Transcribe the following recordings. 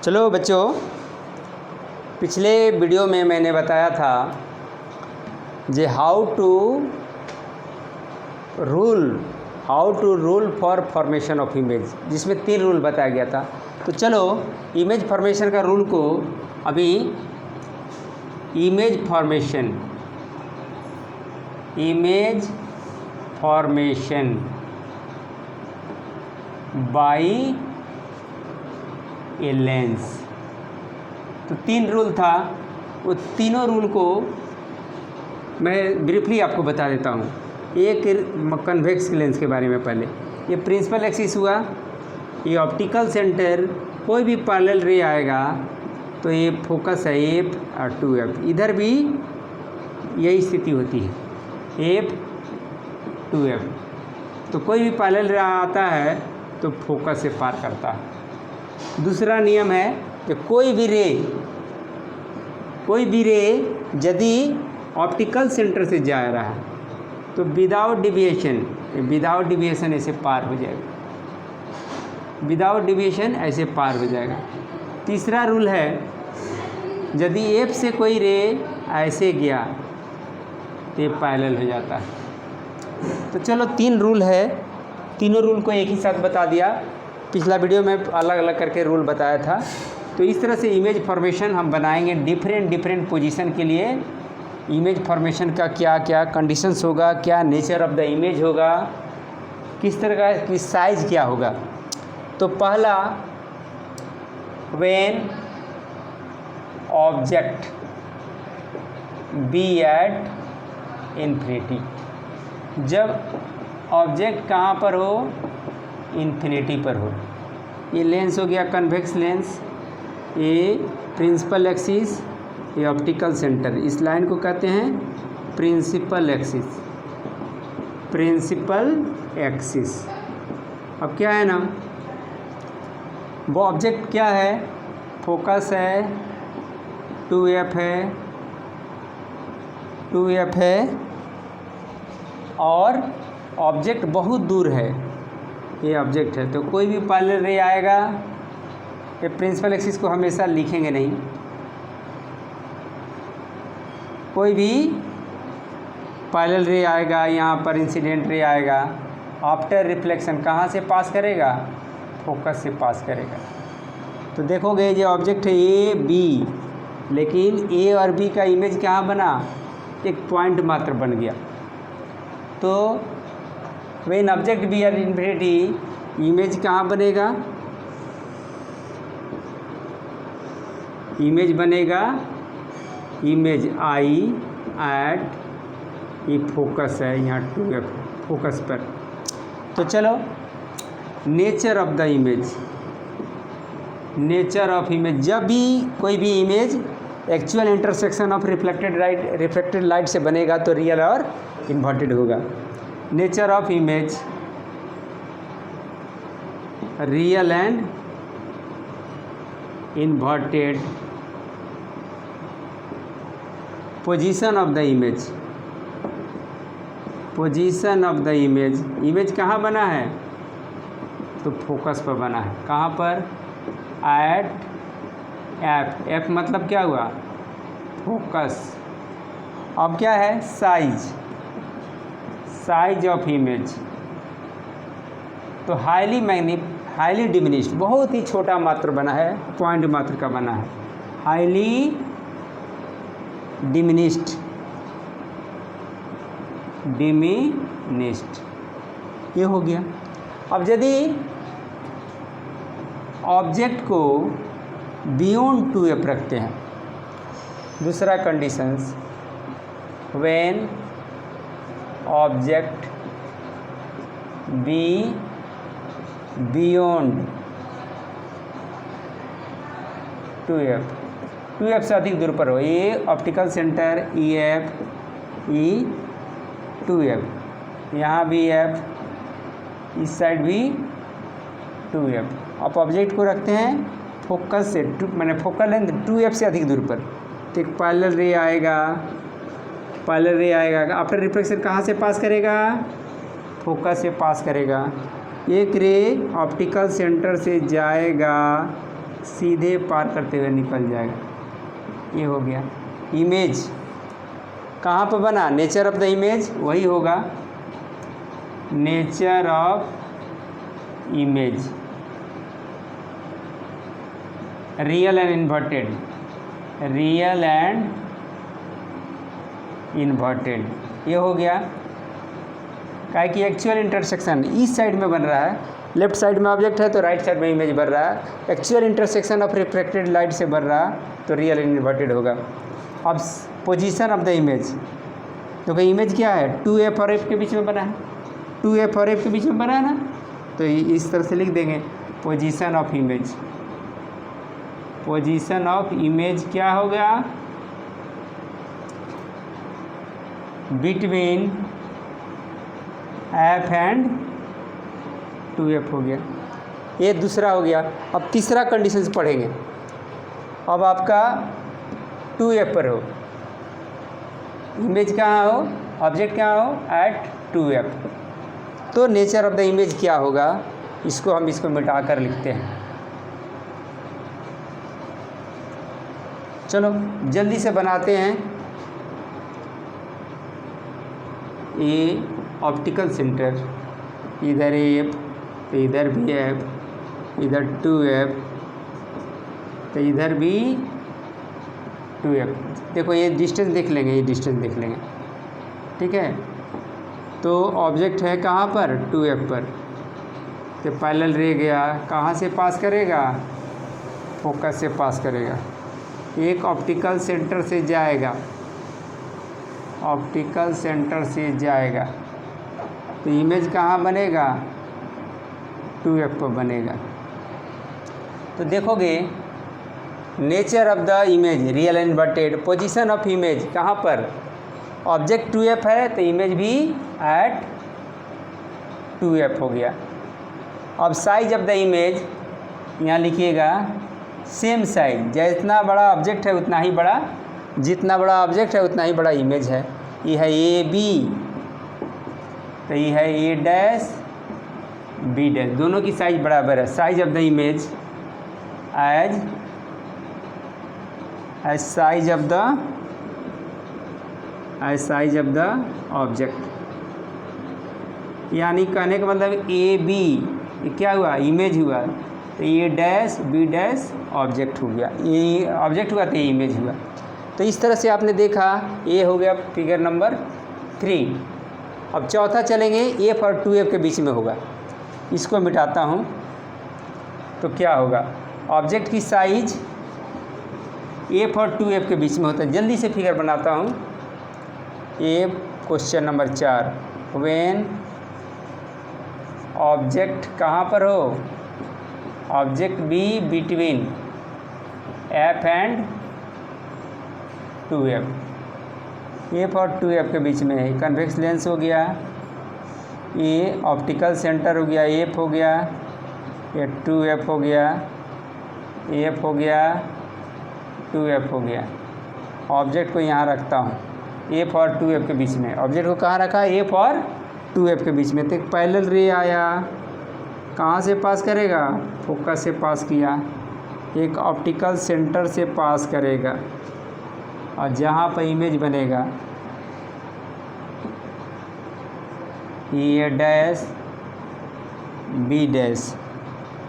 चलो बच्चों, पिछले वीडियो में मैंने बताया था जे how to rule for formation of image, जिसमें 3 रूल बताया गया था। तो चलो इमेज फॉर्मेशन का रूल को अभी image formation by a lens, तो 3 रूल था। वो तीनों रूल को मैं ब्रीफली आपको बता देता हूँ। एक कन्वेक्स लेंस के बारे में पहले, ये प्रिंसिपल एक्सिस हुआ, ये ऑप्टिकल सेंटर, कोई भी पैरेलल रे आएगा तो ये फोकस है F और 2F। इधर भी यही स्थिति होती है, F 2F। तो कोई भी पैरेलल रे आता है तो फोकस से पार करता है। दूसरा नियम है कि कोई भी रे यदि ऑप्टिकल सेंटर से जा रहा है तो विदाउट डिविएशन ऐसे पार हो जाएगा, ऐसे पार हो जाएगा। तीसरा रूल है, यदि F से कोई रे ऐसे गया तो ये पैरेलल हो जाता है। तो चलो 3 रूल है, तीनों रूल को एक ही साथ बता दिया। पिछला वीडियो में अलग अलग करके रूल बताया था। तो इस तरह से इमेज फॉर्मेशन हम बनाएंगे डिफरेंट पोजीशन के लिए। इमेज फॉर्मेशन का क्या क्या कंडीशंस होगा, क्या नेचर ऑफ द इमेज होगा, किस तरह का की साइज क्या होगा। तो पहला, when object be at infinity, जब ऑब्जेक्ट कहाँ पर हो, इन्फिनिटी पर हो। ये लेंस हो गया कन्वेक्स लेंस, ये प्रिंसिपल एक्सिस, ये ऑप्टिकल सेंटर। इस लाइन को कहते हैं प्रिंसिपल एक्सिस। अब क्या है ना, वो ऑब्जेक्ट क्या है, फोकस है, 2F है और ऑब्जेक्ट बहुत दूर है, ये ऑब्जेक्ट है। तो कोई भी पैरेलल रे आएगा, ये प्रिंसिपल एक्सिस को हमेशा लिखेंगे नहीं, कोई भी पैरेलल रे आएगा, यहाँ पर इंसिडेंट रे आएगा, आफ्टर रिफ्लेक्शन कहाँ से पास करेगा, फोकस से पास करेगा। तो देखोगे ये ऑब्जेक्ट है A B, लेकिन A और B का इमेज कहाँ बना, एक पॉइंट मात्र बन गया। तो when object be at infinity, image कहाँ बनेगा, इमेज आई एट, ये फोकस है, यहाँ 2F फोकस पर। तो चलो नेचर ऑफ इमेज, जब भी कोई भी image actual intersection of reflected light से बनेगा तो रियल और इन्वर्टेड होगा। Nature of image, real and inverted. Position of the image, image कहाँ बना है, तो फोकस पर बना है। कहाँ पर, एट F मतलब क्या हुआ, फोकस। अब क्या है, साइज ऑफ इमेज, तो हाईली डिमिनिश्ड, बहुत ही छोटा मात्र बना है, पॉइंट मात्र का बना है, हाईली डिमिनिश्ड। ये हो गया। अब यदि ऑब्जेक्ट को बियॉन्ड 2F रखते हैं, दूसरा conditions, when object B beyond 2F से अधिक दूर पर हो, ये optical centre EF, E 2F, यहाँ भी F, इस साइड भी 2F। आप ऑब्जेक्ट को रखते हैं फोकस से, मैंने फोकल लेंथ 2F से अधिक दूर पर, तो एक पैरेलल रे आएगा, आफ्टर रिफ्लेक्शन कहाँ से पास करेगा, फोकस से पास करेगा। एक रे ऑप्टिकल सेंटर से जाएगा सीधे पार करते हुए निकल जाएगा। ये हो गया। इमेज कहाँ पर बना, नेचर ऑफ द इमेज वही होगा, nature of image, real and inverted, real and inverted, ये हो गया। काहे कि एक्चुअल इंटरसेक्शन इस साइड में बन रहा है, लेफ्ट साइड में ऑब्जेक्ट है तो राइट साइड में इमेज बन रहा है, actual intersection of reflected light से बन रहा तो रियल एंड इन्वर्टेड होगा। अब पोजीशन ऑफ द इमेज, तो भाई इमेज क्या है, 2F और F के बीच में बना है, 2F और F के बीच में बना है ना, तो इस तरह से लिख देंगे position of image. Position of image क्या हो गया, बिटवीन F एंड 2F हो गया। ये दूसरा हो गया। अब तीसरा कंडीशन पढ़ेंगे। अब आपका 2F पर हो, इमेज कहाँ हो, ऑब्जेक्ट कहाँ हो, एट 2F, तो नेचर ऑफ द इमेज क्या होगा, इसको मिटा कर लिखते हैं। चलो जल्दी से बनाते हैं। ये ऑप्टिकल सेंटर, इधर F तो इधर भी F, इधर 2F तो इधर भी 2F। देखो ये डिस्टेंस देख लेंगे, ये डिस्टेंस देख लेंगे, ठीक है। तो ऑब्जेक्ट है कहाँ पर, 2F पर, तो पैरेलल रे गया, कहाँ से पास करेगा, फोकस से पास करेगा, एक ऑप्टिकल सेंटर से जाएगा, ऑप्टिकल सेंटर से जाएगा, तो इमेज कहाँ बनेगा, 2F पर बनेगा। तो देखोगे nature of the image real and inverted, position of image कहाँ पर, ऑब्जेक्ट 2F है तो इमेज भी एट 2F हो गया। अब साइज ऑफ द इमेज यहाँ लिखिएगा सेम साइज, जितना बड़ा ऑब्जेक्ट है उतना ही बड़ा, जितना बड़ा ऑब्जेक्ट है उतना ही बड़ा इमेज है। ये है AB तो ये है A डैश B डैश, दोनों की साइज बराबर है। Size of the image as size of the object, यानी कहने का मतलब AB ये क्या हुआ, इमेज हुआ, तो A dash B dash object हो गया, ये ऑब्जेक्ट हुआ तो ये इमेज हुआ। तो इस तरह से आपने देखा, ये हो गया फिगर नंबर 3। अब चौथा चलेंगे, F और 2F के बीच में होगा, इसको मिटाता हूँ तो क्या होगा, ऑब्जेक्ट की साइज F और 2F के बीच में होता है। जल्दी से फिगर बनाता हूँ। ये क्वेश्चन नंबर 4, व्हेन ऑब्जेक्ट कहाँ पर हो, object be between F and 2F, F और 2F के बीच में है, कन्वेक्स लेंस हो गया, ये ऑप्टिकल सेंटर हो गया, F हो गया, ये 2F हो गया, F हो गया, 2F हो गया। ऑब्जेक्ट को यहाँ रखता हूँ, F और 2F के बीच में, ऑब्जेक्ट को कहाँ रखा है, F और 2F के बीच में। तो एक पैरेलल रे आया, कहाँ से पास करेगा, फोकस से पास किया, एक ऑप्टिकल सेंटर से पास करेगा, और जहाँ पर इमेज बनेगा A डैश B डैश।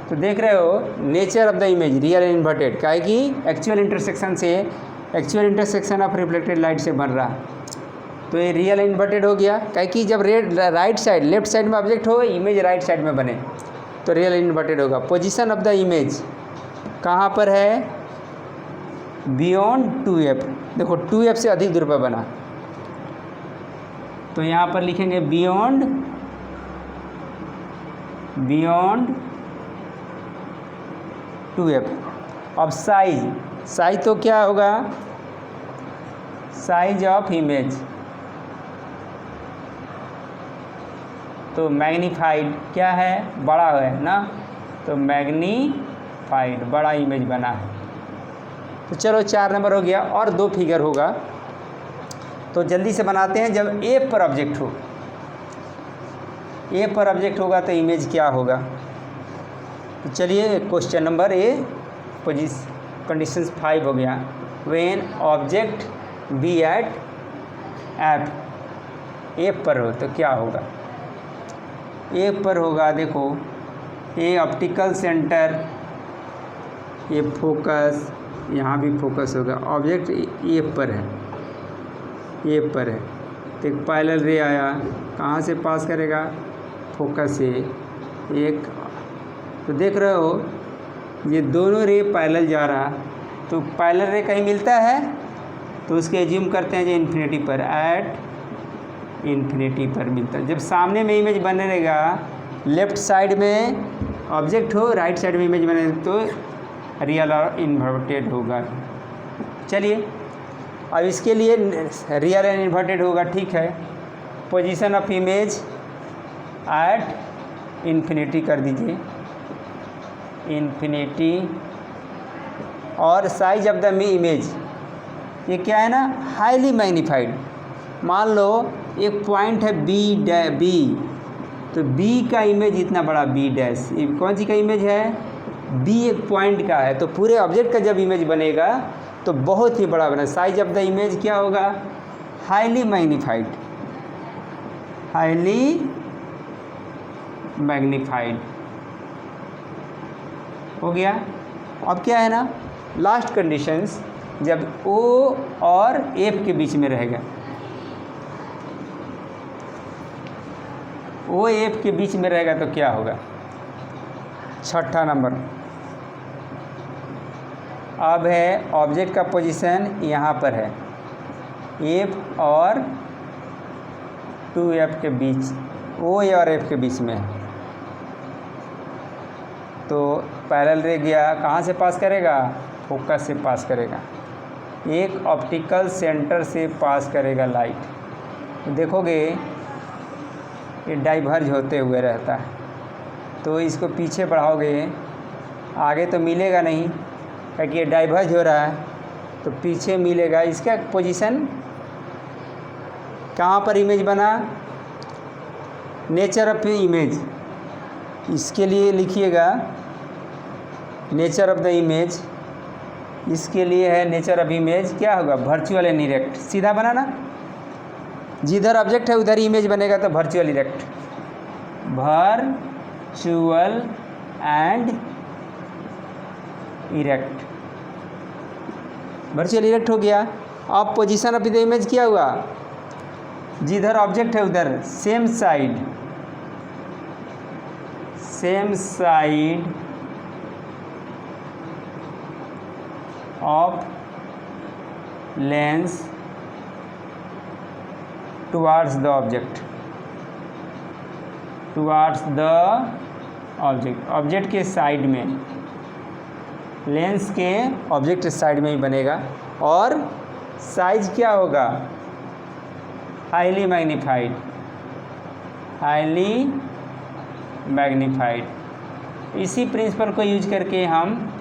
तो देख रहे हो nature of the image real and inverted, काहे कि actual intersection of reflected light से बन रहा, तो ये रियल एंड इन्वर्टेड हो गया। काहे कि जब राइट साइड लेफ्ट साइड में ऑब्जेक्ट हो, इमेज राइट साइड में बने तो रियल एंड इन्वर्टेड होगा। पोजीशन ऑफ द इमेज कहाँ पर है, बियॉन्ड 2F, देखो 2F से अधिक दूर पर बना, तो यहाँ पर लिखेंगे बियॉन्ड 2F। अब साइज तो क्या होगा, साइज ऑफ इमेज तो मैग्नीफाइड क्या है, बड़ा है ना, तो मैग्नीफाइड बड़ा इमेज बना है। तो चलो 4 नंबर हो गया, और 2 फिगर होगा तो जल्दी से बनाते हैं। जब A पर ऑब्जेक्ट हो, A पर ऑब्जेक्ट होगा तो इमेज क्या होगा, तो चलिए क्वेश्चन नंबर कंडीशंस 5 हो गया। When object be at F पर हो तो क्या होगा? एफ पर होगा, देखो ये ऑप्टिकल सेंटर, ये फोकस, यहाँ भी फोकस होगा। ऑब्जेक्ट एफ पर है, एफ पर है तो एक पैरेलल रे आया, कहाँ से पास करेगा? फोकस से। एक तो देख रहे हो ये दोनों रे पैरेलल जा रहा, तो पैरेलल रे कहीं मिलता है तो उसके एज्यूम करते हैं जो इन्फिनिटी पर, एट इन्फिनिटी पर मिलता है। जब सामने में इमेज बनेगा, लेफ्ट साइड में ऑब्जेक्ट हो, राइट साइड में इमेज बने तो रियल और इन्वर्टेड होगा। चलिए अब इसके लिए रियल एंड इन्वर्टेड होगा, ठीक है। Position of image at infinity कर दीजिए, इन्फिनिटी, और साइज ऑफ द इमेज ये क्या है ना, हाईली मैग्नीफाइड। मान लो एक पॉइंट है बी, तो बी का इमेज इतना बड़ा, बी डैश, ये कौन सी का इमेज है? बी एक पॉइंट का है, तो पूरे ऑब्जेक्ट का जब इमेज बनेगा तो बहुत ही बड़ा बना। साइज ऑफ द इमेज क्या होगा? हाईली मैग्नीफाइड, हाईली मैग्नीफाइड हो गया। अब क्या है ना, लास्ट कंडीशंस, जब ओ और एफ के बीच में रहेगा, ओ एफ के बीच में रहेगा तो क्या होगा? छठा नंबर, अब है ऑब्जेक्ट का पोजीशन यहाँ पर है, एफ और 2F के बीच, ओ और एफ के बीच में है, तो पैरेलल रे गया, कहाँ से पास करेगा? फोकस से पास करेगा, एक ऑप्टिकल सेंटर से पास करेगा लाइट। तो देखोगे ये डाइवर्ज होते हुए रहता है, तो इसको पीछे बढ़ाओगे आगे तो मिलेगा नहीं, क्योंकि ये डाइवर्ज हो रहा है, तो पीछे मिलेगा। इसका पोजीशन कहाँ पर इमेज बना? नेचर ऑफ इमेज, इसके लिए लिखिएगा नेचर ऑफ द इमेज, इसके लिए है नेचर ऑफ इमेज, क्या होगा? वर्चुअल एंड इरेक्ट, सीधा बनाना, जिधर ऑब्जेक्ट है उधर इमेज बनेगा तो virtual erect, virtual and erect, virtual erect हो गया। अब पोजीशन ऑफ द इमेज क्या हुआ? जिधर ऑब्जेक्ट है उधर same side of lens towards the object, object के साइड में, लेंस के ऑब्जेक्ट के साइड में ही बनेगा। और साइज क्या होगा? Highly magnified. इसी प्रिंसिपल को यूज करके हम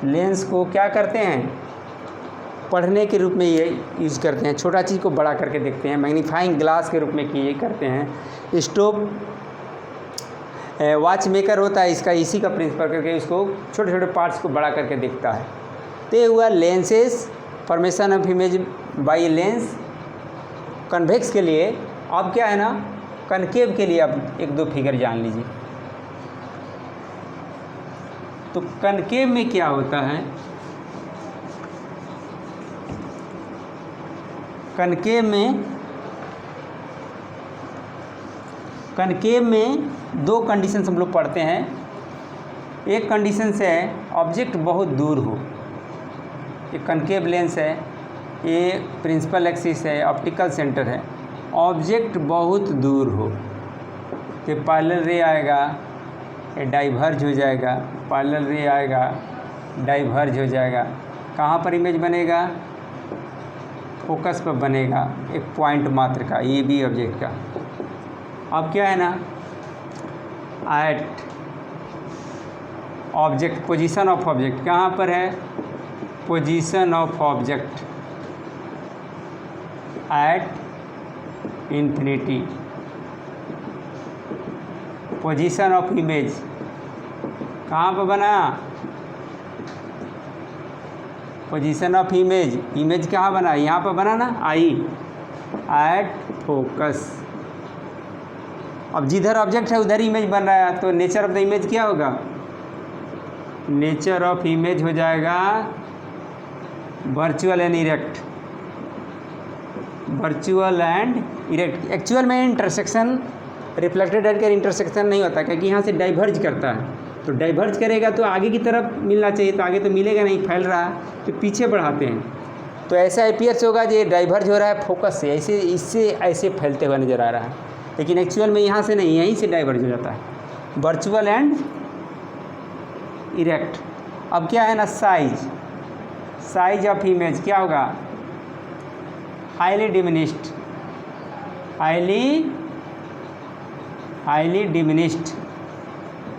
लेंस को क्या करते हैं? पढ़ने के रूप में ये यूज करते हैं, छोटा चीज़ को बड़ा करके देखते हैं, मैग्नीफाइंग ग्लास के रूप में ये करते हैं। स्टोव वॉच मेकर होता है इसका, इसी का प्रिंसिपल करके इसको छोटे छोटे पार्ट्स को बड़ा करके देखता है। तो ये हुआ lenses, formation of image by lens convex के लिए। अब क्या है ना, कनकेव के लिए अब एक दो फिगर जान लीजिए। तो कनकेव में क्या होता है? कनकेव में दो कंडीशंस हम लोग पढ़ते हैं। एक कंडीशन से ऑब्जेक्ट बहुत दूर हो, एक कनकेव लेंस है, ये प्रिंसिपल एक्सिस है, ऑप्टिकल सेंटर है, ऑब्जेक्ट बहुत दूर हो, तो पैरेलल रे आएगा, ये डाइवर्ज हो जाएगा, पैरेलल रे आएगा, डाइवर्ज हो जाएगा। कहाँ पर इमेज बनेगा? फोकस पर बनेगा, एक पॉइंट मात्र का, ये भी ऑब्जेक्ट का। अब क्या है ना, at object, position of object कहाँ पर है? Position of object at infinity, position of image कहाँ पर बना? पोजीशन ऑफ इमेज, इमेज कहाँ बना, यहाँ पर बना ना, आई एट फोकस। अब जिधर ऑब्जेक्ट है उधर इमेज बन रहा है, तो नेचर ऑफ द इमेज क्या होगा, नेचर ऑफ इमेज हो जाएगा virtual and erect, virtual and erect. Actual में इंटरसेक्शन रिफ्लेक्टेड लाइट का इंटरसेक्शन नहीं होता, क्योंकि यहाँ से डाइवर्ज करता है, तो डाइवर्ज करेगा तो आगे की तरफ मिलना चाहिए, तो आगे तो मिलेगा नहीं, फैल रहा है तो पीछे बढ़ाते हैं, तो ऐसा अपीयर्स होगा ये डाइवर्ज हो रहा है फोकस से, ऐसे इससे ऐसे फैलते हुए नज़र आ रहा है, लेकिन एक्चुअल में यहाँ से नहीं, यहीं से डाइवर्ज हो जाता है, वर्चुअल एंड इरेक्ट। अब क्या है ना, साइज, साइज ऑफ इमेज क्या होगा, हाईली डिमिनिश्ड, हाईली डिमिनिश्ड,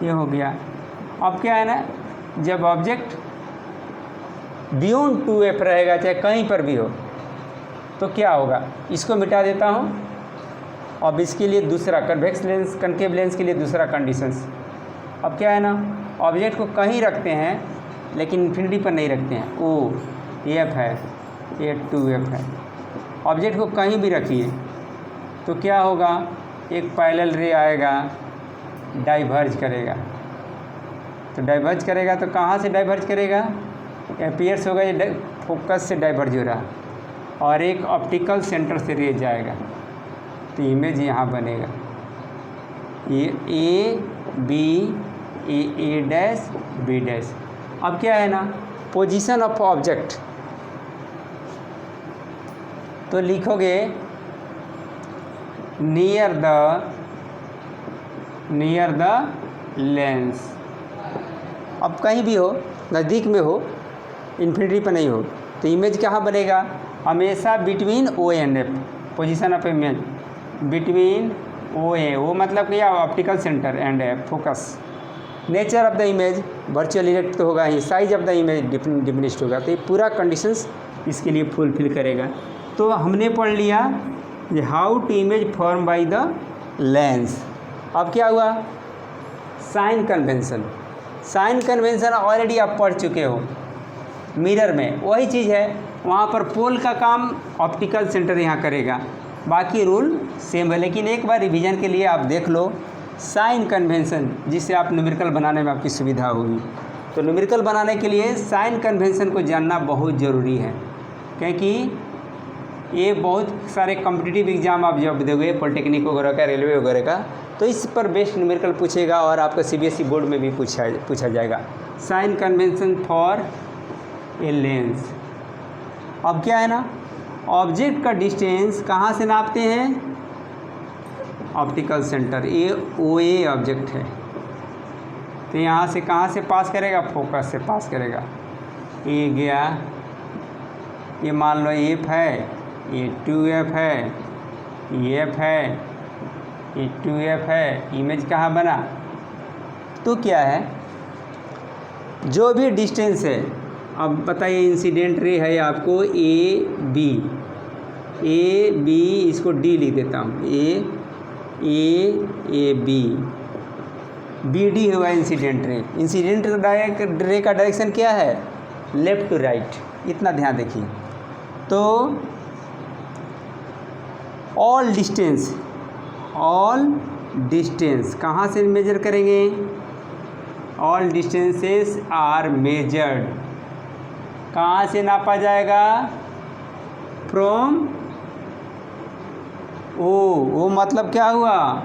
ये हो गया। अब क्या है ना, जब ऑब्जेक्ट बियॉन्ड 2f रहेगा, चाहे कहीं पर भी हो, तो क्या होगा, इसको मिटा देता हूँ। अब इसके लिए दूसरा कन्वेक्स लेंस, कनकेव लेंस के लिए दूसरा कंडीशंस। अब क्या है ना, ऑब्जेक्ट को कहीं रखते हैं लेकिन इन्फिनिटी पर नहीं रखते हैं, ओ एफ है, ये 2f है, ऑब्जेक्ट को कहीं भी रखिए तो क्या होगा, एक पैरेलल रे आएगा, डाइवर्ज करेगा, तो डाइवर्ज करेगा तो कहाँ से डाइवर्ज करेगा, अपीयर्स होगा ये फोकस से डाइवर्ज हो रहा, और एक ऑप्टिकल सेंटर से रे जाएगा, तो इमेज यहाँ बनेगा, ये A B, A dash B dash. अब क्या है ना, पोजीशन ऑफ ऑब्जेक्ट, तो लिखोगे नियर द लेंस। अब कहीं भी हो, नज़दीक में हो, इन्फिनिटी पर नहीं हो, तो इमेज कहाँ बनेगा, हमेशा between O and F, position of image between O A, वो मतलब क्या, optical centre and F focus. Nature of the image virtual erect तो होगा ही, size of the image diminished होगा, तो ये पूरा कंडीशंस इसके लिए फुलफिल करेगा। तो हमने पढ़ लिया ये how to image form by the lens. अब क्या हुआ, sign convention. Sign convention already आप पढ़ चुके हो, मिरर में वही चीज़ है, वहाँ पर पोल का काम ऑप्टिकल सेंटर यहाँ करेगा, बाकी रूल सेम है, लेकिन एक बार रिवीजन के लिए आप देख लो साइन कन्वेंशन, जिससे आप न्यूमेरिकल बनाने में आपकी सुविधा होगी। तो न्यूमेरिकल बनाने के लिए साइन कन्वेंशन को जानना बहुत ज़रूरी है, क्योंकि ये बहुत सारे कॉम्पिटिटिव एग्जाम आप जब दोगे, पॉलिटेक्निक वगैरह का, रेलवे वगैरह का, तो इस पर बेस्ट न्यूमेरिकल पूछेगा, और आपका CBSE बोर्ड में भी पूछा जाएगा sign convention for a lens. अब क्या है ना, ऑब्जेक्ट का डिस्टेंस कहाँ से नापते हैं, ऑप्टिकल सेंटर, ये OA ऑब्जेक्ट है, तो यहाँ से कहाँ से पास करेगा, फोकस से पास करेगा, ये गया, ये मान लो F है, ये 2F है, ये F है, ये 2F है, इमेज कहाँ बना, तो क्या है, जो भी डिस्टेंस है, अब बताइए इंसिडेंट रे है आपको AB, इसको D लिख देता हूँ, AB, BD हुआ इंसिडेंट रे। इंसिडेंट रे का डायरेक्शन क्या है, लेफ़्ट टू राइट, इतना ध्यान देखिए। तो ऑल डिस्टेंस कहाँ से मेजर करेंगे, ऑल डिस्टेंसेस आर मेजर्ड, कहाँ से नापा जाएगा, फ्रॉम ओ मतलब क्या हुआ,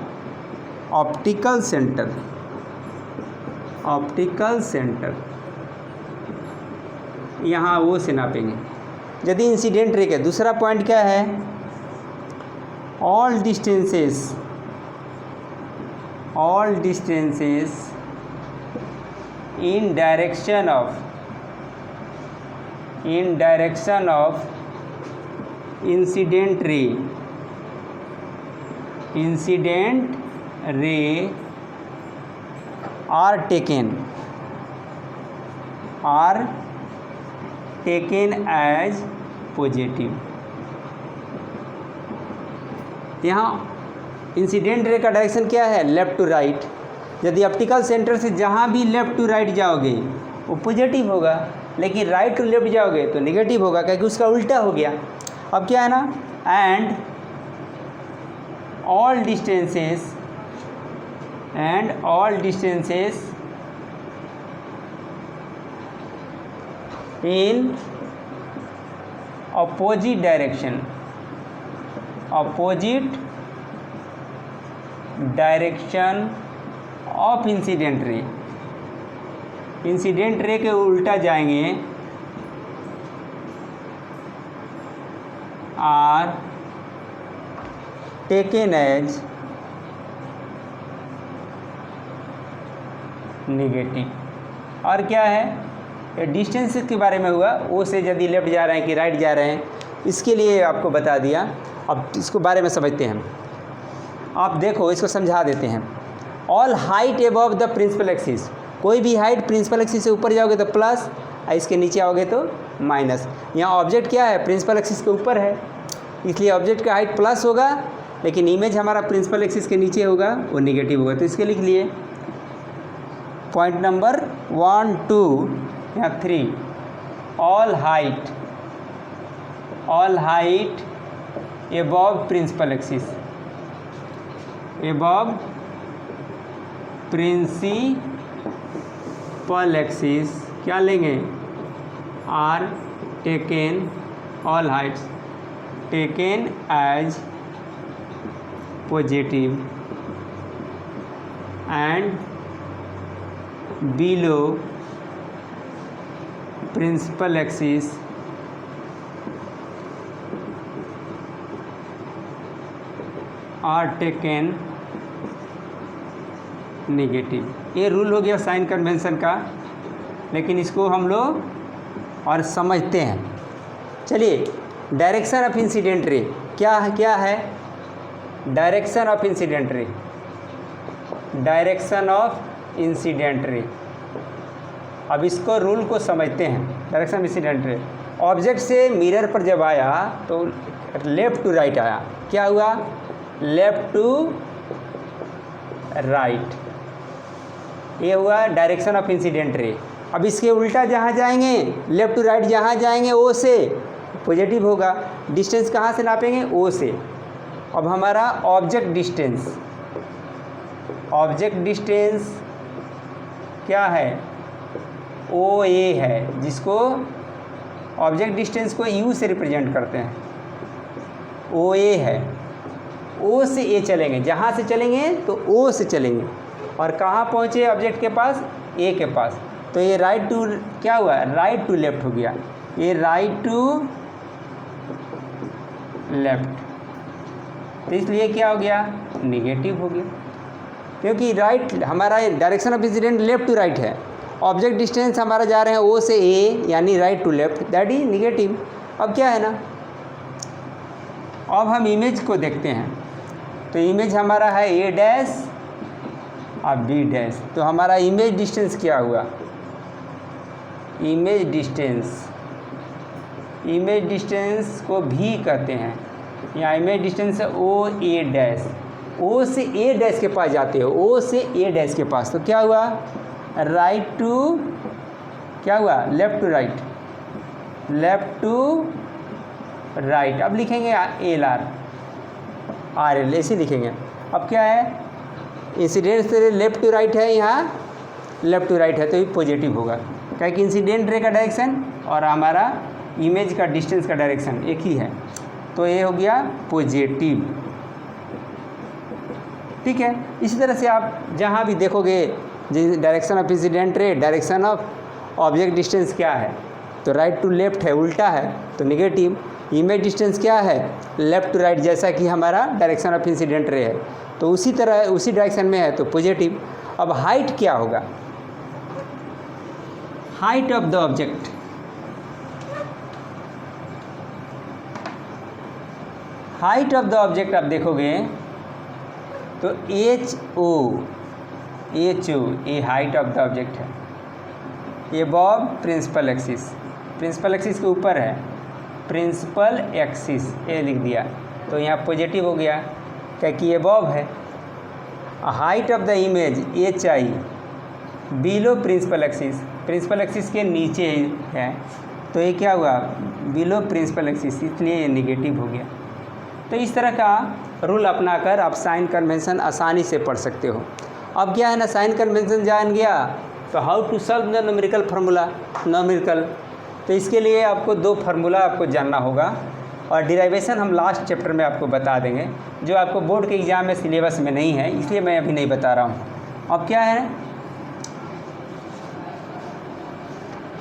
ऑप्टिकल सेंटर, यहाँ वो से नापेंगे यदि इंसिडेंट रे के। दूसरा पॉइंट क्या है, all distances in direction of incident ray are taken as positive. यहाँ इंसिडेंट रे का डायरेक्शन क्या है, लेफ़्ट टू राइट। यदि ऑप्टिकल सेंटर से जहाँ भी लेफ़्ट टू राइट जाओगे वो पॉजिटिव होगा, लेकिन राइट टू लेफ्ट जाओगे तो निगेटिव होगा, क्योंकि उसका उल्टा हो गया। अब क्या है ना, and all distances in opposite direction of incident ray के उल्टा जाएंगे, आर टेकन एज नेगेटिव। और क्या है, ये डिस्टेंस के बारे में हुआ, ओ से यदि लेफ्ट जा रहे हैं कि राइट जा रहे हैं, इसके लिए आपको बता दिया। अब इसको बारे में समझते हैं। आप देखो, इसको समझा देते हैं। All height above the principal axis, कोई भी हाइट प्रिंसिपल एक्सिस से ऊपर जाओगे तो प्लस, इसके नीचे आओगे तो माइनस। यहाँ ऑब्जेक्ट क्या है, प्रिंसिपल एक्सिस के ऊपर है, इसलिए ऑब्जेक्ट का हाइट प्लस होगा, लेकिन इमेज हमारा प्रिंसिपल एक्सिस के नीचे होगा, वो निगेटिव होगा। तो इसके लिख लिए पॉइंट नंबर 1 2 यहाँ 3, all height above principal axis, क्या लेंगे, are taken, all heights taken as positive and below principal axis are taken negative. ये रूल हो गया साइन कन्वेंशन का, लेकिन इसको हम लोग और समझते हैं। चलिए, डायरेक्शन ऑफ इंसिडेंट रे क्या है डायरेक्शन ऑफ इंसिडेंट रे। अब इसको रूल को समझते हैं। Direction of incident ray, object से मिरर पर जब आया तो लेफ़्ट टू राइट आया। क्या हुआ, लेफ़्ट टू राइट, ये हुआ डायरेक्शन ऑफ इंसिडेंट रे। अब इसके उल्टा जहाँ जाएंगे, लेफ़्ट टू राइट जहाँ जाएंगे, ओ से पॉजिटिव होगा। डिस्टेंस कहाँ से नापेंगे, ओ से। अब हमारा ऑब्जेक्ट डिस्टेंस क्या है, ओ ए है, जिसको ऑब्जेक्ट डिस्टेंस को यू से रिप्रेजेंट करते हैं। ओ ए है, ओ से ए चलेंगे, जहाँ से चलेंगे तो ओ से चलेंगे, और कहाँ पहुँचे ऑब्जेक्ट के पास, ए के पास। तो ये राइट टू क्या हुआ, राइट टू लेफ्ट हो गया, ये राइट टू लेफ्ट। तो इसलिए क्या हो गया, निगेटिव हो गया, क्योंकि राइट हमारा direction of incident left to right है। ऑब्जेक्ट डिस्टेंस हमारा जा रहे हैं ओ से ए, यानी right to left, that is negative. अब क्या है ना, अब हम इमेज को देखते हैं। तो इमेज हमारा है ए डैश और बी डैश। तो हमारा इमेज डिस्टेंस क्या हुआ, इमेज डिस्टेंस को भी कहते हैं। यहाँ इमेज डिस्टेंस है ओ ए डैश, ओ से ए डैश के पास जाते हो, ओ से ए डैश के पास। तो क्या हुआ, राइट टू क्या हुआ, लेफ़्ट टू राइट। अब लिखेंगे एल आर एल, ऐसे लिखेंगे। अब क्या है, इंसिडेंट से लेफ़्ट टू राइट है, यहाँ लेफ़्ट टू राइट है, तो ये पॉजिटिव होगा, क्योंकि इंसिडेंट रे का डायरेक्शन और हमारा इमेज का डिस्टेंस का डायरेक्शन एक ही है। तो ये हो गया पॉजिटिव। ठीक है, इसी तरह से आप जहाँ भी देखोगे direction of incident ray, direction of object distance क्या है, तो राइट टू लेफ्ट है, उल्टा है तो निगेटिव। इमेज डिस्टेंस क्या है, लेफ़्ट टू राइट, जैसा कि हमारा डायरेक्शन ऑफ इंसिडेंट रे है, तो उसी तरह उसी डायरेक्शन में है तो पॉजिटिव। अब हाइट क्या होगा, height of the object, height of the object आप देखोगे तो एच ओ ये हाइट ऑफ द ऑब्जेक्ट है, ये बॉब प्रिंसिपल एक्सिस के ऊपर है, प्रिंसिपल एक्सिस ये लिख दिया, तो यहाँ पॉजिटिव हो गया क्योंकि ये बॉब है। Height of the image H I, below principal axis के नीचे है, तो ये क्या हुआ, बिलो प्रिंसिपल एक्सिस, इसलिए ये निगेटिव हो गया। तो इस तरह का रूल अपनाकर आप साइन कन्वेंशन आसानी से पढ़ सकते हो। अब क्या है ना, साइन कन्वेंशन जान गया तो how to solve the numerical formula, numerical, तो इसके लिए आपको 2 फार्मूला आपको जानना होगा और डिराइवेशन हम लास्ट चैप्टर में आपको बता देंगे, जो आपको बोर्ड के एग्ज़ाम में सिलेबस में नहीं है, इसलिए मैं अभी नहीं बता रहा हूँ। अब क्या है,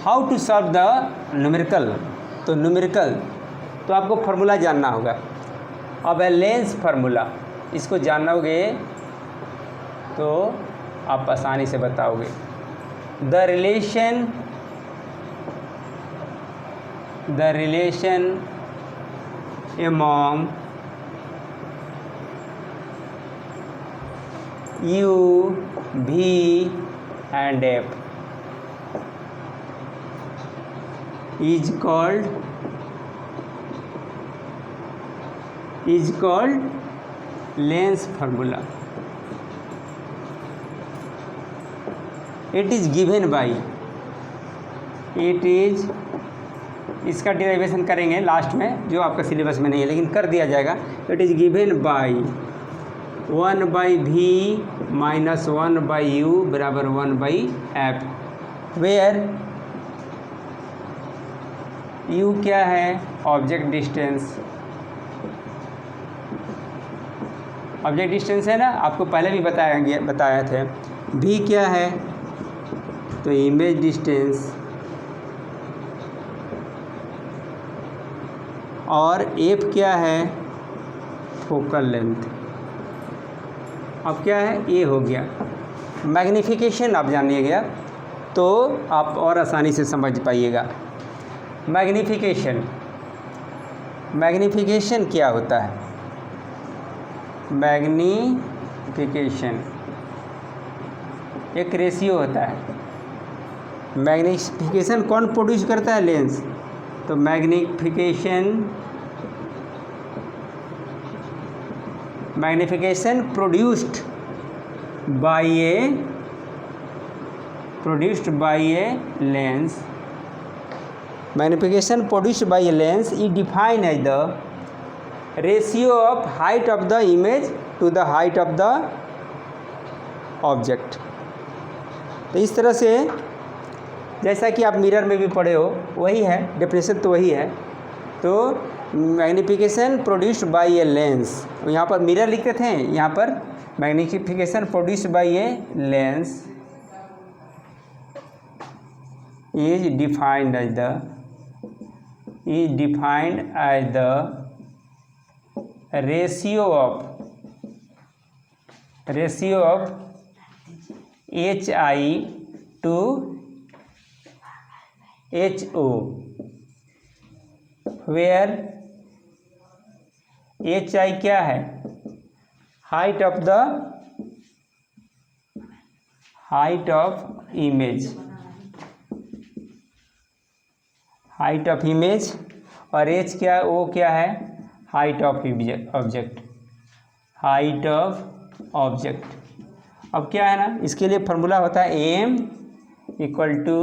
how to solve the numerical, तो न्यूमेरिकल तो आपको फार्मूला जानना होगा। अब है लेंस फार्मूला, इसको जानोगे तो आप आसानी से बताओगे। The relation among U, V and F is called lens formula. It is given by, इसका डिराइवेशन करेंगे लास्ट में, जो आपका सिलेबस में नहीं है लेकिन कर दिया जाएगा। It is given by 1/v minus 1/u बराबर 1/f, वेयर u क्या है, ऑब्जेक्ट डिस्टेंस, ऑब्जेक्ट डिस्टेंस है ना, आपको पहले भी बताया थे। v क्या है, तो इमेज डिस्टेंस, और f क्या है, फोकल लेंथ। अब क्या है, ये हो गया। मैग्नीफिकेशन आप जानिए गया तो आप और आसानी से समझ पाइएगा। मैग्नीफिकेशन क्या होता है, मैग्नीफिकेशन एक रेशियो होता है। मैग्नीफिकेशन कौन प्रोड्यूस करता है, लेंस, तो magnification produced by a lens, magnification produced by a lens is defined as the ratio of height of the image to the height of the object. तो इस तरह से जैसा कि आप मिरर में भी पढ़े हो वही है, डेफिनेशन तो वही है। तो magnification produced by a lens, यहाँ पर मिरर लिखते थे, यहाँ पर magnification produced by a lens is defined as the ratio of HI to HO, where HI क्या है, हाइट ऑफ इमेज, और H क्या है, O क्या है, हाइट ऑफ ऑब्जेक्ट। अब क्या है ना, इसके लिए फार्मूला होता है m equal to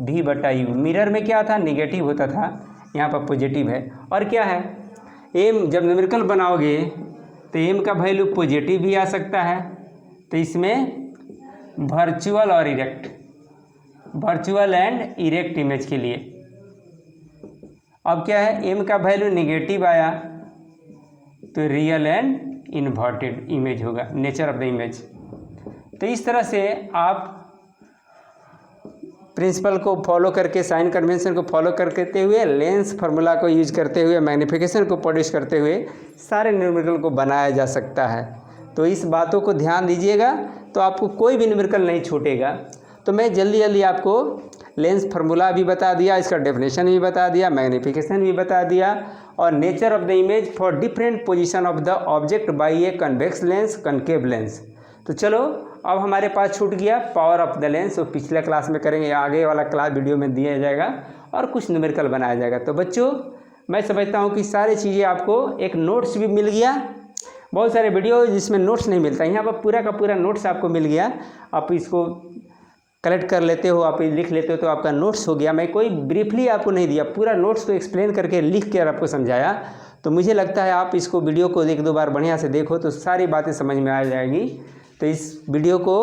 v/u। Mirror में क्या था, निगेटिव होता था, यहाँ पर पॉजिटिव है। और क्या है, m जब न्यूमेरिकल बनाओगे तो m का वैल्यू पॉजिटिव भी आ सकता है, तो इसमें वर्चुअल एंड इरेक्ट इमेज के लिए। अब क्या है, m का वैल्यू निगेटिव आया तो रियल एंड इन्वर्टेड इमेज होगा, नेचर ऑफ द इमेज। तो इस तरह से आप प्रिंसिपल को फॉलो करके, साइन कन्वेंशन को फॉलो करते हुए, लेंस फार्मूला को यूज करते हुए, मैग्नीफिकेशन को प्रोड्यूस करते हुए सारे न्यूमेरिकल को बनाया जा सकता है। तो इस बातों को ध्यान दीजिएगा, तो आपको कोई भी न्यूमेरिकल नहीं छूटेगा। तो मैं जल्दी आपको लेंस फार्मूला भी बता दिया, इसका डेफिनेशन भी बता दिया, मैग्नीफिकेशन भी बता दिया, और nature of the image for different position of the object by a convex lens, concave lens. तो चलो अब हमारे पास छूट गया पावर ऑफ द लेंस, वो पिछले क्लास में करेंगे, आगे वाला क्लास वीडियो में दिया जाएगा और कुछ न्यूमेरिकल बनाया जाएगा। तो बच्चों मैं समझता हूँ कि सारी चीज़ें आपको, एक नोट्स भी मिल गया, बहुत सारे वीडियो जिसमें नोट्स नहीं मिलता, यहाँ पर पूरा का पूरा नोट्स आपको मिल गया। आप इसको कलेक्ट कर लेते हो, आप लिख लेते हो तो आपका नोट्स हो गया। मैं कोई ब्रीफली आपको नहीं दिया, पूरा नोट्स को एक्सप्लेन करके लिख कर आपको समझाया। तो मुझे लगता है आप इसको वीडियो को 1-2 बार बढ़िया से देखो तो सारी बातें समझ में आ जाएगी। तो इस वीडियो को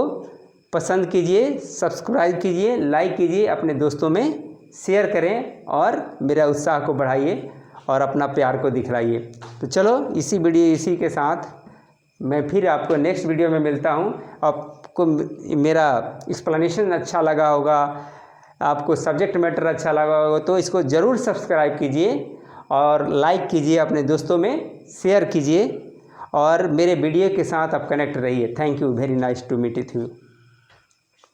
पसंद कीजिए, सब्सक्राइब कीजिए, लाइक कीजिए, अपने दोस्तों में शेयर करें और मेरा उत्साह को बढ़ाइए और अपना प्यार को दिखलाइए। तो चलो इसी के साथ मैं फिर आपको नेक्स्ट वीडियो में मिलता हूँ। आपको मेरा एक्सप्लेनेशन अच्छा लगा होगा, आपको सब्जेक्ट मैटर अच्छा लगा होगा तो इसको ज़रूर सब्सक्राइब कीजिए और लाइक कीजिए, अपने दोस्तों में शेयर कीजिए और मेरे वीडियो के साथ आप कनेक्ट रहिए। Thank you, very nice to meet with you.